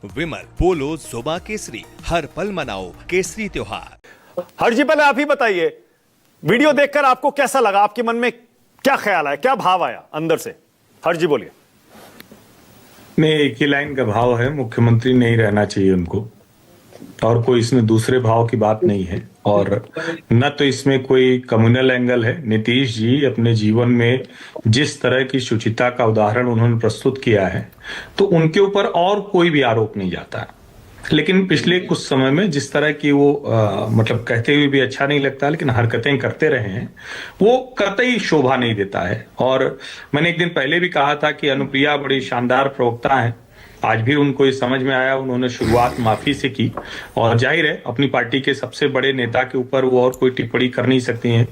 विमल, पोलो, जोबा केसरी, हर पल मनाओ केसरी त्योहार। हर जी पहले आप ही बताइए, वीडियो देखकर आपको कैसा लगा? आपके मन में क्या ख्याल आया, क्या भाव आया अंदर से? हर जी बोलिए। नहीं, एक ही लाइन का भाव है, मुख्यमंत्री नहीं रहना चाहिए उनको, और कोई इसमें दूसरे भाव की बात नहीं है। और न तो इसमें कोई कम्युनल एंगल है। नीतीश जी अपने जीवन में जिस तरह की शुचिता का उदाहरण उन्होंने प्रस्तुत किया है, तो उनके ऊपर और कोई भी आरोप नहीं जाता है। लेकिन पिछले कुछ समय में जिस तरह की वो मतलब कहते हुए भी अच्छा नहीं लगता, लेकिन हरकतें करते रहे हैं, वो कतई शोभा नहीं देता है। और मैंने एक दिन पहले भी कहा था कि अनुप्रिया बड़ी शानदार प्रवक्ता है। आज भी उनको ये समझ में आया, उन्होंने शुरुआत माफी से की, और जाहिर है अपनी पार्टी के सबसे बड़े नेता के ऊपर वो और कोई टिप्पणी कर नहीं सकती हैं,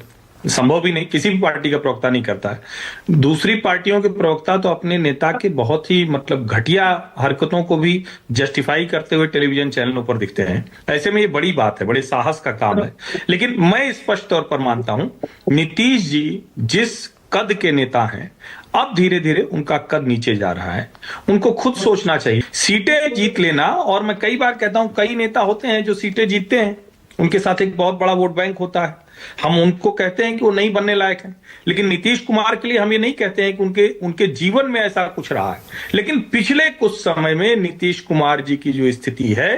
संभव भी नहीं, किसी भी पार्टी का प्रवक्ता नहीं करता है। दूसरी पार्टियों के प्रवक्ता तो अपने नेता के बहुत ही मतलब घटिया हरकतों को भी जस्टिफाई करते हुए टेलीविजन चैनलों पर दिखते हैं। ऐसे में ये बड़ी बात है, बड़े साहस का काम है। लेकिन मैं स्पष्ट तौर पर मानता हूं, नीतीश जी जिस कद के नेता हैं, अब धीरे धीरे उनका कद नीचे जा रहा है। उनको खुद सोचना चाहिए। सीटें जीत लेना, और मैं कई बार कहता हूं, कई नेता होते हैं जो सीटें जीतते हैं, उनके साथ एक बहुत बड़ा वोट बैंक होता है, हम उनको कहते हैं कि वो नहीं बनने लायक हैं। लेकिन नीतीश कुमार के लिए हम ये नहीं कहते हैं कि उनके जीवन में ऐसा कुछ रहा है। लेकिन पिछले कुछ समय में नीतीश कुमार जी की जो स्थिति है,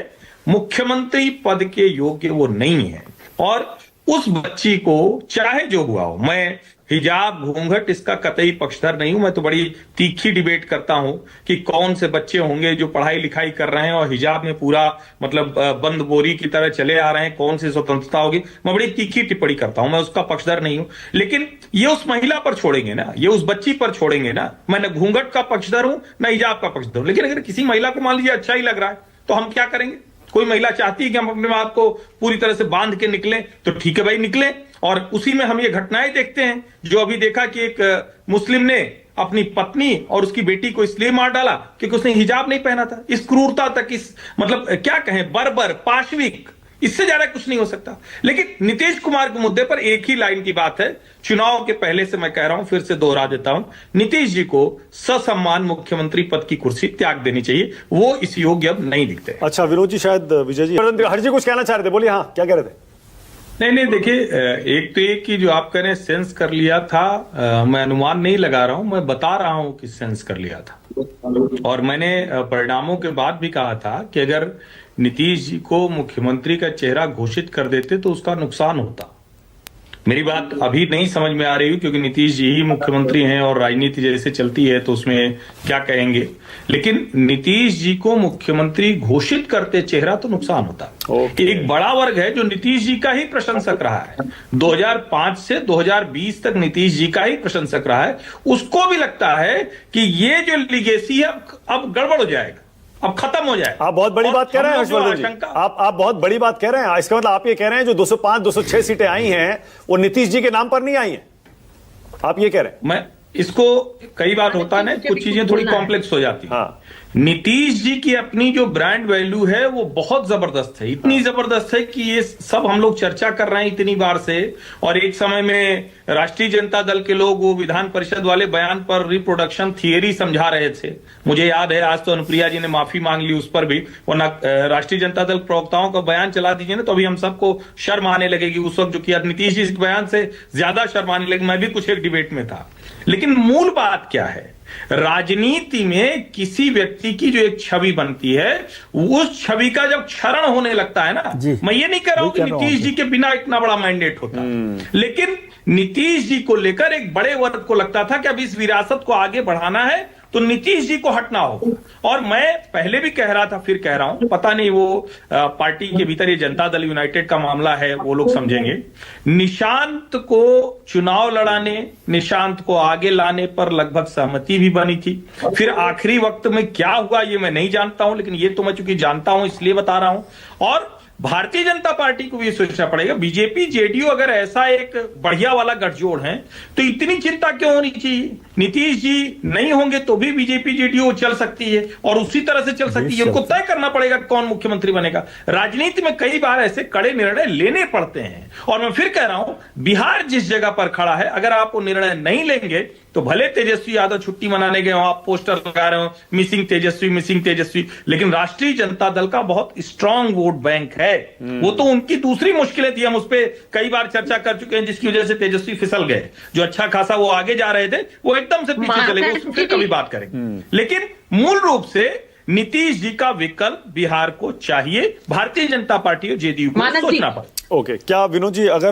मुख्यमंत्री पद के योग्य वो नहीं है। और उस बच्ची को चाहे जो हुआ हो, मैं हिजाब घूंघट इसका कतई पक्षधर नहीं हूं। मैं तो बड़ी तीखी डिबेट करता हूं कि कौन से बच्चे होंगे जो पढ़ाई लिखाई कर रहे हैं और हिजाब में पूरा मतलब बंद बोरी की तरह चले आ रहे हैं, कौन सी स्वतंत्रता होगी। मैं बड़ी तीखी टिप्पणी करता हूं, मैं उसका पक्षधर नहीं हूं। लेकिन ये उस महिला पर छोड़ेंगे ना, ये उस बच्ची पर छोड़ेंगे ना। मैं न घूंघट का पक्षधर हूं न हिजाब का पक्षधर हूं। लेकिन अगर किसी महिला को मान लीजिए अच्छा ही लग रहा है, तो हम क्या करेंगे? कोई महिला चाहती है कि हम अपने आप को पूरी तरह से बांध के निकलें, तो ठीक है भाई, निकलें। और उसी में हम ये घटनाएं देखते हैं जो अभी देखा कि एक मुस्लिम ने अपनी पत्नी और उसकी बेटी को इसलिए मार डाला क्योंकि उसने हिजाब नहीं पहना था। इस क्रूरता तक, इस मतलब क्या कहें, बर्बर, पाशविक, इससे ज्यादा कुछ नहीं हो सकता। लेकिन नीतीश कुमार के मुद्दे पर एक ही लाइन की बात है। चुनाव के पहले से मैं कह रहा हूं, फिर से दोहरा देता हूं, नीतीश जी को ससम्मान मुख्यमंत्री पद की कुर्सी त्याग देनी चाहिए। वो इस योग्य अब नहीं दिखते। अच्छा विनोद जी, शायद विजय जी, हर जी कुछ कहना चाह रहे थे, बोलिए। हाँ, क्या कह रहे थे? नहीं, देखिए, एक तो एक कि जो आप कह रहे हैं सेंस कर लिया था, मैं अनुमान नहीं लगा रहा हूं, मैं बता रहा हूं कि सेंस कर लिया था। और मैंने परिणामों के बाद भी कहा था कि अगर नीतीश जी को मुख्यमंत्री का चेहरा घोषित कर देते तो उसका नुकसान होता। मेरी बात अभी नहीं समझ में आ रही है क्योंकि नीतीश जी ही मुख्यमंत्री हैं और राजनीति जैसे चलती है तो उसमें क्या कहेंगे। लेकिन नीतीश जी को मुख्यमंत्री घोषित करते चेहरा तो नुकसान होता। एक बड़ा वर्ग है जो नीतीश जी का ही प्रशंसक रहा है, 2005 से 2020 तक नीतीश जी का ही प्रशंसक रहा है। उसको भी लगता है कि ये जो लिगेसी है अब गड़बड़ हो जाएगा, अब खत्म हो जाए। आप बहुत बड़ी बात कह रहे हैं हर्षवर्धन जी, आप बहुत बड़ी बात कह रहे हैं। इसका मतलब आप ये कह रहे हैं जो 205 206 सीटें आई हैं वो नीतीश जी के नाम पर नहीं आई हैं, आप ये कह रहे हैं? मैं इसको, कई बार होता है ना, कुछ चीजें थोड़ी कॉम्प्लेक्स हो जाती हैं। हाँ। नीतीश जी की अपनी जो ब्रांड वैल्यू है वो बहुत जबरदस्त है, इतनी जबरदस्त है कि ये सब हम लोग चर्चा कर रहे हैं इतनी बार से। और एक समय में राष्ट्रीय जनता दल के लोग वो विधान परिषद वाले बयान पर रिप्रोडक्शन थियरी समझा रहे थे। मुझे याद है, आज तो अनुप्रिया जी ने माफी मांग ली उस पर भी, वरना राष्ट्रीय जनता दल प्रवक्ताओं का बयान चला दीजिए ना तो अभी हम सबको शर्म आने लगेगी। उस वक्त जो किया नीतीश जी के बयान से ज्यादा शर्म आने लगी। मैं भी कुछ एक डिबेट में था। लेकिन मूल बात क्या है, राजनीति में किसी व्यक्ति की जो एक छवि बनती है, उस छवि का जब क्षरण होने लगता है ना, मैं ये नहीं कह रहा हूं कि नीतीश जी के बिना इतना बड़ा मैंडेट होता, लेकिन नीतीश जी को लेकर एक बड़े वर्ग को लगता था कि अब इस विरासत को आगे बढ़ाना है तो नीतीश जी को हटना होगा। और मैं पहले भी कह रहा था, फिर कह रहा हूं, पता नहीं वो पार्टी के भीतर ये जनता दल यूनाइटेड का मामला है, वो लोग समझेंगे। निशांत को चुनाव लड़ाने, निशांत को आगे लाने पर लगभग सहमति भी बनी थी। फिर आखिरी वक्त में क्या हुआ ये मैं नहीं जानता हूं, लेकिन ये तो मैं चूंकि जानता हूं इसलिए बता रहा हूं। और भारतीय जनता पार्टी को भी सोचना पड़ेगा, बीजेपी जेडीयू अगर ऐसा एक बढ़िया वाला गठजोड़ है तो इतनी चिंता क्यों होनी चाहिए? नीतीश जी नहीं होंगे तो भी बीजेपी जेडीयू चल सकती है और उसी तरह से चल सकती है। उनको तय करना पड़ेगा कौन मुख्यमंत्री बनेगा। राजनीति में कई बार ऐसे कड़े निर्णय लेने पड़ते हैं। और मैं फिर कह रहा हूं, बिहार जिस जगह पर खड़ा है, अगर आप वो निर्णय नहीं लेंगे तो भले तेजस्वी यादव छुट्टी मनाने गए हो, आप पोस्टर लगा रहे हो मिसिंग तेजस्वी, लेकिन राष्ट्रीय जनता दल का बहुत स्ट्रांग वोट बैंक है। वो तो उनकी दूसरी मुश्किलें थी, हम उस पर कई बार चर्चा कर चुके हैं, जिसकी वजह से तेजस्वी फिसल गए। जो अच्छा खासा वो आगे जा रहे थे, वो एकदम से पीछे चले गए, उसमें फिर कभी बात करेंगे। लेकिन मूल रूप से नीतीश जी का विकल्प बिहार को चाहिए, भारतीय जनता पार्टी और जेडीयू को सोचना पड़ेगा। ओके, क्या विनोद जी, अगर